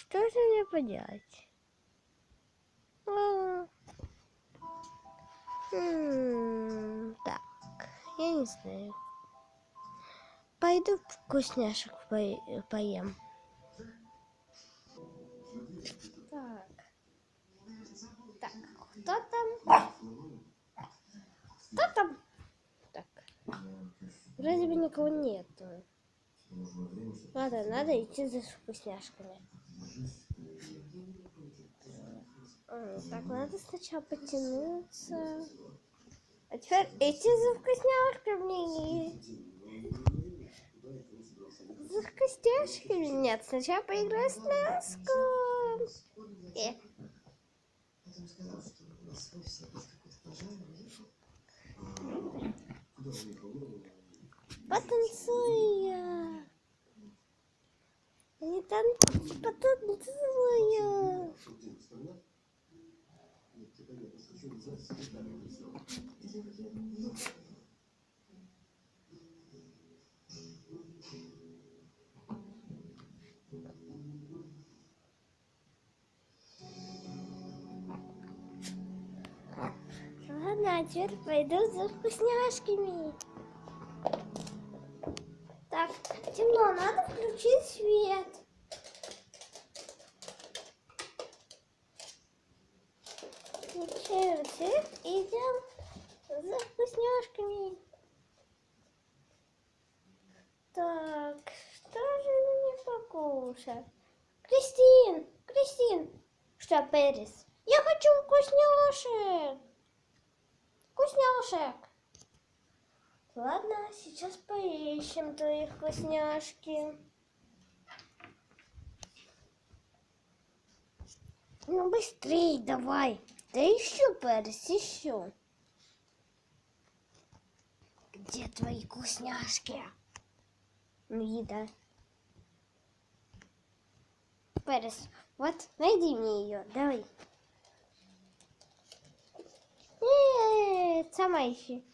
Что же мне поделать? Так, я не знаю. Пойду вкусняшек поем. Так, кто там? Кто там? Так, вроде бы никого нету. Ладно, надо идти за вкусняшками. Так, надо сначала потянуться. А теперь идти за вкусняшками. За вкусняшками? Нет, сначала поиграй с ляском. Потанцуя. Не потанцуя. Ладно, а теперь пойду за вкусняшками. Так, темно, надо включить свет. Включаем свет и идем за вкусняшками. Так, что же мне покушать? Кристин, что, Пэрис? Я хочу вкусняшек. Ладно, сейчас поищем твои вкусняшки. Ну быстрей давай. Да еще, Пэрис, еще. Где твои вкусняшки? Еда. Пэрис, вот, найди мне ее, давай. Нет, сама ищи.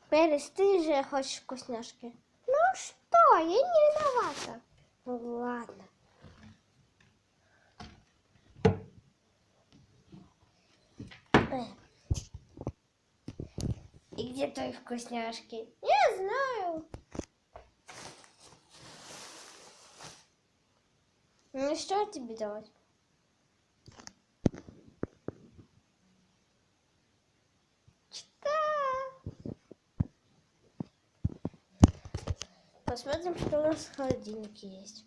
Пэрис, ты же хочешь вкусняшки. Ну что, я не виновата. Ну ладно. И где твои вкусняшки? Не знаю. Ну что тебе давать? Посмотрим, что у нас в холодильнике есть.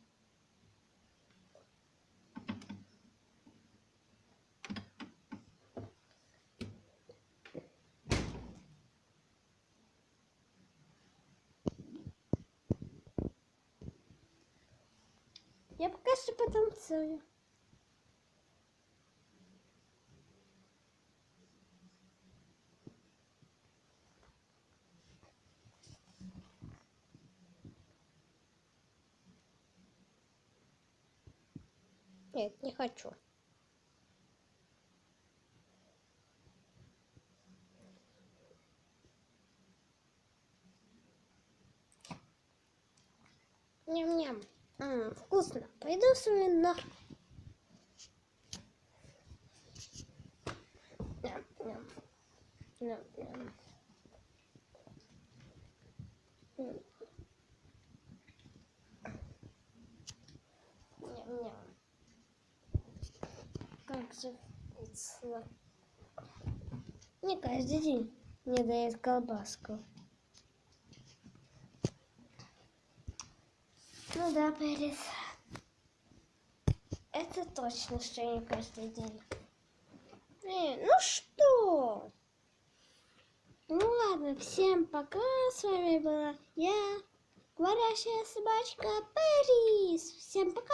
Я пока что потанцую. Нет, не хочу. Ням-ням. Вкусно. Пойду в свою норку. Ням-ням. Ням-ням. Ням-ням. Как же вкусно. Не каждый день мне дают колбаску. Ну да, Пэрис. Это точно, что не каждый день. Ну что? Ну ладно, всем пока. С вами была я, говорящая собачка Пэрис. Всем пока.